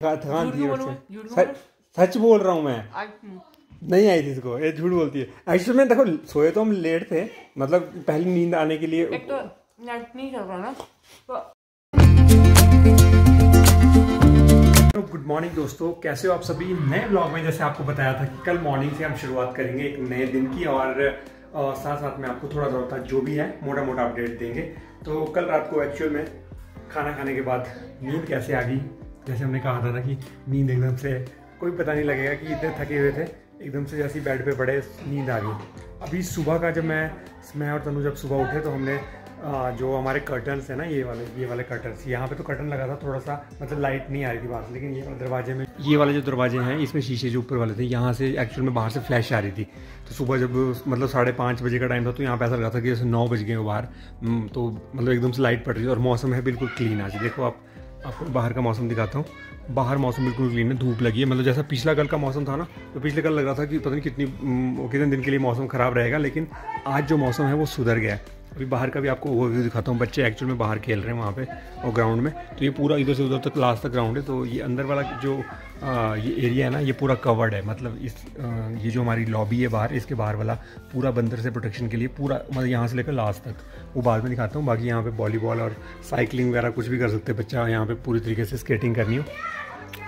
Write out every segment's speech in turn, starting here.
थकान थी। सच बोल रहा हूँ मैं, नहीं आई थी इसको, ये झूठ बोलती है। एक्चुअली में देखो सोए तो हम लेट थे, मतलब पहली नींद आने के लिए एक तो नेट नहीं चल रहा ना तो। गुड मॉर्निंग दोस्तों, कैसे हो आप सभी। नए ब्लॉग में जैसे आपको बताया था कि कल मॉर्निंग से हम शुरुआत करेंगे एक नए दिन की, और साथ साथ में आपको थोड़ा थोड़ा जो भी है मोटा मोटा अपडेट देंगे। तो कल रात को एक्चुअल में खाना खाने के बाद नींद कैसे आ गई, जैसे हमने कहा था ना कि नींद एकदम से कोई पता नहीं लगेगा कि इतने थके हुए थे, एकदम से जैसे बेड पे पड़े नींद आ गई। अभी सुबह का जब मैं और तनु जब सुबह उठे तो हमने जो हमारे कर्टन्स है ना, ये वाले कर्टन्स, यहाँ पे तो कर्टन लगा था थोड़ा सा, मतलब लाइट नहीं आ रही थी बाहर से, लेकिन ये वाले दरवाजे में, ये वाले जो दरवाजे हैं इसमें शीशे जो ऊपर वाले थे, यहाँ से एक्चुअल में बाहर से फ्लैश आ रही थी। तो सुबह जब मतलब 5:30 बजे का टाइम था तो यहाँ पे ऐसा लगा था कि जैसे 9 बज गए हो बाहर, तो मतलब एकदम से लाइट पड़ रही थी और मौसम है बिल्कुल क्लीन। आज देखो आपको बाहर का मौसम दिखाता हूँ। बाहर मौसम बिल्कुल क्लीन है, धूप लगी है, मतलब जैसा पिछला कल का मौसम था ना, तो पिछले कल लग रहा था कि पता नहीं कितने दिन के लिए मौसम ख़राब रहेगा, लेकिन आज जो मौसम है वो सुधर गया है। अभी बाहर का भी आपको ओवरव्यू दिखाता हूँ। बच्चे एक्चुअल में बाहर खेल रहे हैं वहाँ पे और ग्राउंड में, तो ये पूरा इधर से उधर तक लास्ट तक ग्राउंड है। तो ये अंदर वाला जो ये एरिया है ना, ये पूरा कवर्ड है, मतलब ये जो हमारी लॉबी है बाहर, इसके बाहर वाला पूरा बंदर से प्रोटेक्शन के लिए पूरा, मतलब यहाँ से लेकर लास्ट तक, वो बाद में दिखाता हूँ। बाकी यहाँ पे वॉलीबॉल और साइकिलिंग वगैरह कुछ भी कर सकते हैं बच्चा, यहाँ पे पूरी तरीके से स्केटिंग करनी हो।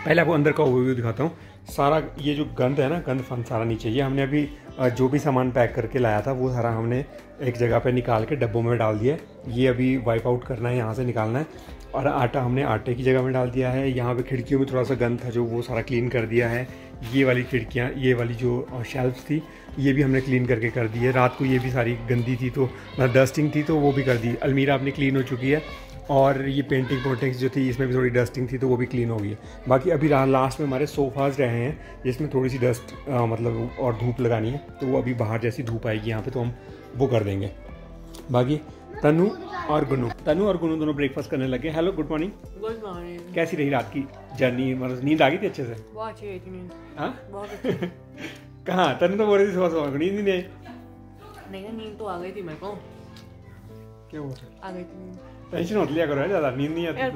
पहले आपको अंदर का ओवरव्यू दिखाता हूँ। सारा ये जो गंद है ना, गंद फंद सारा नीचे, ये हमने अभी जो भी सामान पैक करके लाया था वो सारा हमने एक जगह पे निकाल के डब्बों में डाल दिया है। ये अभी वाइप आउट करना है, यहाँ से निकालना है। और आटा हमने आटे की जगह में डाल दिया है। यहाँ पे खिड़कियों में थोड़ा सा गंद था जो वो सारा क्लीन कर दिया है। ये वाली खिड़कियाँ, ये वाली जो शेल्फ्स थी, ये भी हमने क्लीन करके कर दी है। रात को ये भी सारी गंदी थी, तो मतलब डस्टिंग थी, तो वो भी कर दी। अलमीरा अपनी क्लीन हो चुकी है, और ये पेंटिंग पोटिंग्स जो थी इसमें भी थोड़ी डस्टिंग थी, तो वो भी क्लीन हो गई है। बाकी अभी लास्ट में हमारे सोफ़ाज़ रहे हैं जिसमें थोड़ी सी डस्ट मतलब और धूप लगानी है, तो वो अभी बाहर जैसी धूप आएगी यहाँ पे तो हम वो कर देंगे। बाकी तनु और गुन्नू दोनों ब्रेकफास्ट करने लगे। Hello, good morning. Good morning. कैसी रही रात की जर्नी, मतलब नींद आ गई थी अच्छे से? बहुत अच्छी रही थी नींद। हाँ बहुत अच्छी। कहाँ? तनु तो बोल रही थी सुबह नींद नहीं आई। नहीं ना, नींद तो आ गई थी मेरे को। क्या हुआ? आ गई थी। टेंशन मत लिया करो ज़्यादा, नींद नहीं आती यार।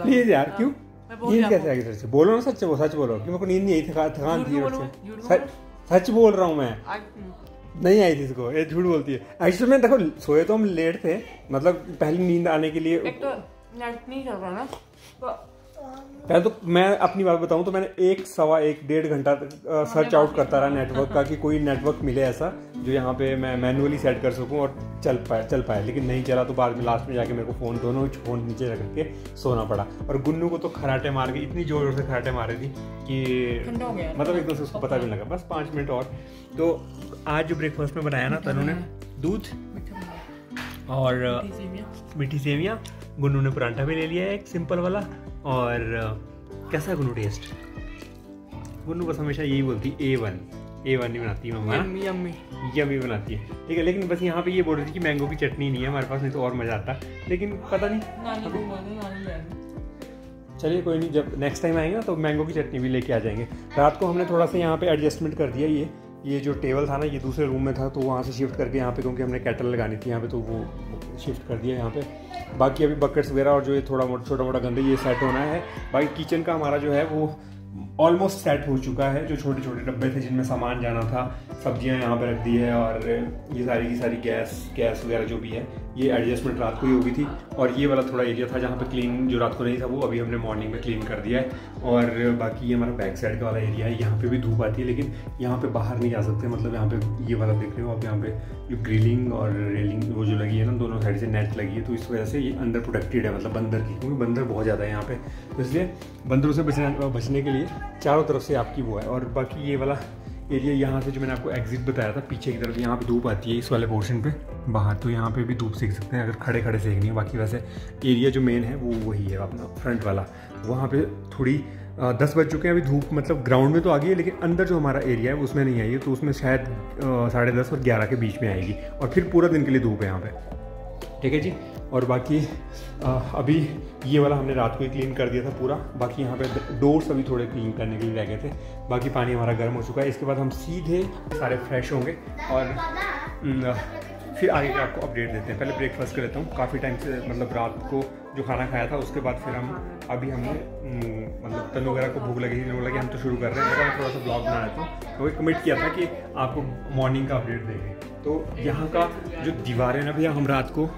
प्लीज यार, क्यों नींद कैसे आ गई तेरे से? बोलो ना, सच बोलो कि मेरे को नींद नहीं आई, थकान थी। सच बोल रहा हूँ मैं, नहीं आई थी इसको, ये झूठ बोलती है। एक्चुअली में देखो सोए तो हम लेट थे, मतलब पहली नींद आने के लिए एक तो नेट नहीं चल रहा ना तो। पहले तो मैं अपनी बात बताऊं तो मैंने 1-1.5 घंटा सर्च आउट करता रहा नेटवर्क का, कि कोई नेटवर्क मिले ऐसा जो यहाँ पे मैं मैनुअली सेट कर सकूं और चल पाए, लेकिन नहीं चला। तो बाद में लास्ट में जाके मेरे को दोनों फोन नीचे रख के सोना पड़ा। और गुन्नू को तो खराटे मार के, इतनी जोर से खराटे मारे थी कि मतलब एकदम से उसको पता भी नहीं लगा। बस 5 मिनट और। तो आज जो ब्रेकफास्ट में बनाया ना तनु ने, दूध और मीठी सेवियाँ, गुन्नू ने परांठा भी ले लिया है एक सिंपल वाला। और कैसा है गुन्नू टेस्ट? गुन्नू बस हमेशा यही बोलती A1 नहीं बनाती मम्मा, यम्मी बनाती है, ठीक है। लेकिन बस यहाँ पे ये बोल रही थी कि मैंगो की चटनी नहीं है हमारे पास, नहीं तो और मज़ा आता, लेकिन पता नहीं। चलिए कोई नहीं, जब नेक्स्ट टाइम आएंगे ना तो मैंगो की चटनी भी लेके आ जाएंगे। रात को हमने थोड़ा सा यहाँ पे एडजस्टमेंट कर दिया। ये जो टेबल था ना, ये दूसरे रूम में था, तो वहाँ से शिफ्ट करके यहाँ पे, क्योंकि हमने केटल लगानी थी यहाँ पे, तो वो शिफ्ट कर दिया यहाँ पे। बाकी अभी बकेट्स वगैरह और जो ये छोटा मोटा गंदा ये सेट होना है। बाकी किचन का हमारा जो है वो ऑलमोस्ट सेट हो चुका है। जो छोटे छोटे डब्बे थे जिनमें सामान जाना था, सब्जियां यहाँ पे रख दी है, और ये सारी की सारी गैस वगैरह जो भी है, ये एडजस्टमेंट रात को ही होगी थी। और ये वाला थोड़ा एरिया था जहाँ पे क्लीन, जो रात को नहीं था वो अभी हमने मॉर्निंग में क्लीन कर दिया है। और बाकी ये हमारा बैक साइड का वाला एरिया है, यहाँ पे भी धूप आती है, लेकिन यहाँ पे बाहर नहीं जा सकते। मतलब यहाँ पे ये वाला देख रहे हो आप, यहाँ पे जो ग्रिलिंग और रेलिंग वो जो लगी है ना, दोनों साइड से नेट लगी है, तो इस वजह से ये अंदर प्रोटेक्टेड है, मतलब बंदर की, क्योंकि बंदर बहुत ज़्यादा है यहाँ पे, तो इसलिए बंदरों से बचने के लिए चारों तरफ से आपकी वो है। और बाकी ये वाला एरिया यहाँ से जो मैंने आपको एग्जिट बताया था पीछे की तरफ, यहाँ पे धूप आती है इस वाले पोर्शन पे बाहर, तो यहाँ पे भी धूप सेक सकते हैं अगर खड़े सेकनी है। बाकी वैसे एरिया जो मेन है वो वही है अपना फ्रंट वाला, वहाँ पे थोड़ी 10 बज चुके हैं अभी, धूप मतलब ग्राउंड में तो आ गई है, लेकिन अंदर जो हमारा एरिया है उसमें नहीं आई है, तो उसमें शायद 10:30 और 11 के बीच में आएगी, और फिर पूरा दिन के लिए धूप है यहाँ पे, ठीक है जी। और बाकी अभी ये वाला हमने रात को ही क्लीन कर दिया था पूरा। बाकी यहाँ पे डोर्स अभी थोड़े क्लीन करने के लिए रह गए थे। बाकी पानी हमारा गर्म हो चुका है। इसके बाद हम सीधे सारे फ्रेश होंगे और फिर आगे का आपको अपडेट देते हैं। पहले ब्रेकफास्ट कर लेता हूँ। काफ़ी टाइम से मतलब रात को जो खाना खाया था उसके बाद फिर हम अभी हमने मतलब तनु वगैरह को भूख लगी थी, बोला कि हम तो शुरू कर रहे हैं। मैं थोड़ा सा ब्लॉग बना रहा था, तो कमिट किया था कि आपको मॉर्निंग का अपडेट देंगे। तो यहाँ का जो दीवार है ना भैया, हम रात को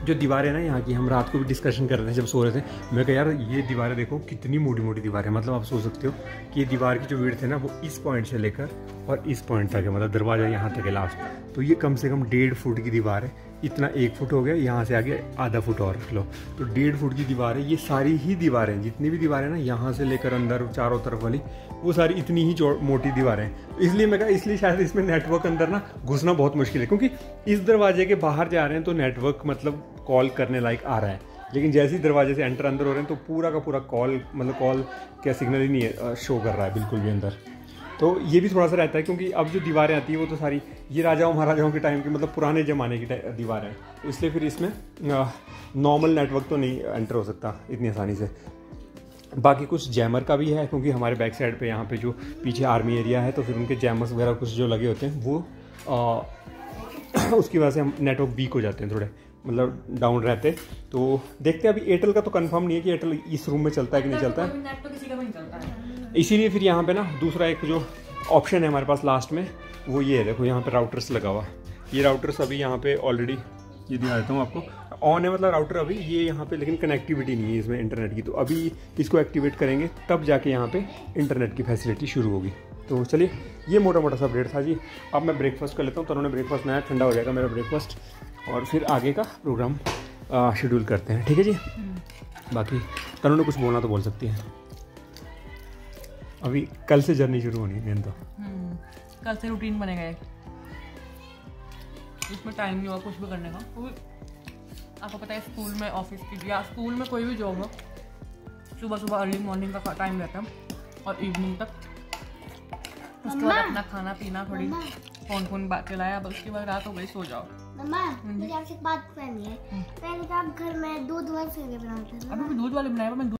जो दीवारें ना यहाँ की, हम रात को भी डिस्कशन कर रहे थे जब सो रहे थे। मैं कहा यार ये दीवारें देखो कितनी मोटी मोटी दीवारें, मतलब आप सोच सकते हो कि ये दीवार की जो विड्थ है ना वो इस पॉइंट से लेकर और इस पॉइंट तक है, मतलब दरवाज़ा यहाँ तक है लास्ट। तो ये कम से कम 1.5 फुट की दीवार है। इतना 1 फुट हो गया, यहाँ से आगे आधा फुट और रख लो तो 1.5 फुट की दीवार है। ये सारी ही दीवारें, जितनी भी दीवारें ना यहाँ से लेकर अंदर चारों तरफ वाली, वो सारी इतनी ही मोटी दीवारें हैं। इसलिए मैं कहा, इसलिए शायद इसमें नेटवर्क अंदर ना घुसना बहुत मुश्किल है, क्योंकि इस दरवाजे के बाहर जा रहे हैं तो नेटवर्क मतलब कॉल करने लायक आ रहा है, लेकिन जैसे ही दरवाजे से एंटर अंदर हो रहे हैं तो पूरा का पूरा कॉल मतलब कॉल क्या सिग्नल ही नहीं है, शो कर रहा है बिल्कुल भी अंदर। तो ये भी थोड़ा सा रहता है, क्योंकि अब जो दीवारें आती है वो तो सारी ये राजाओं महाराजाओं के टाइम की, मतलब पुराने ज़माने की दीवार है, तो इसलिए फिर इसमें नॉर्मल नेटवर्क तो नहीं एंटर हो सकता इतनी आसानी से। बाकी कुछ जैमर का भी है, क्योंकि हमारे बैक साइड पे यहाँ पे जो पीछे आर्मी एरिया है, तो फिर उनके जैमर्स वगैरह कुछ जो लगे होते हैं वो उसकी वजह से हम नेटवर्क वीक हो जाते हैं, थोड़े मतलब डाउन रहते। तो देखते हैं, अभी एयरटेल का तो कंफर्म नहीं है कि एयरटेल इस रूम में चलता है कि नहीं चलता है। इसीलिए फिर यहाँ पे ना दूसरा एक जो ऑप्शन है हमारे पास लास्ट में, वो ये है, देखो यहाँ पे राउटर्स लगा हुआ। ये राउटर्स अभी यहाँ पे ऑलरेडी ये दिखा देता हूँ आपको, ऑन है मतलब राउटर अभी ये यहाँ पे, लेकिन कनेक्टिविटी नहीं है इसमें इंटरनेट की। तो अभी इसको एक्टिवेट करेंगे तब जाके यहाँ पे इंटरनेट की फैसिलिटी शुरू होगी। तो चलिए, ये मोटा मोटा सा अपडेट था जी। अब मैं ब्रेकफास्ट कर लेता हूँ, तो उन्होंने ब्रेकफास्ट नया ठंडा हो जाएगा मेरा ब्रेकफास्ट, और फिर आगे का प्रोग्राम शेड्यूल करते हैं, ठीक है जी। बाकी तनु ने कुछ बोलना तो बोल सकती है। अभी कल से जर्नी शुरू होनी है मेन तो। कल से रूटीन बनेगा एक, इसमें टाइम नहीं होगा कुछ भी करने का। आपको पता है स्कूल में, ऑफिस की या स्कूल में कोई भी जॉब हो, सुबह सुबह अर्ली मॉर्निंग का टाइम रहता है और इवनिंग तक। उसके बाद अपना खाना पीना, थोड़ी फोन बात चलाया, बस उसके बाद रात हो गई, सो जाओ। मम्मा, मुझे आपसे एक बात करनी है। पहले तो आप घर में दूध वाले बनाते थे। अभी दूध वाले बनाए, मैं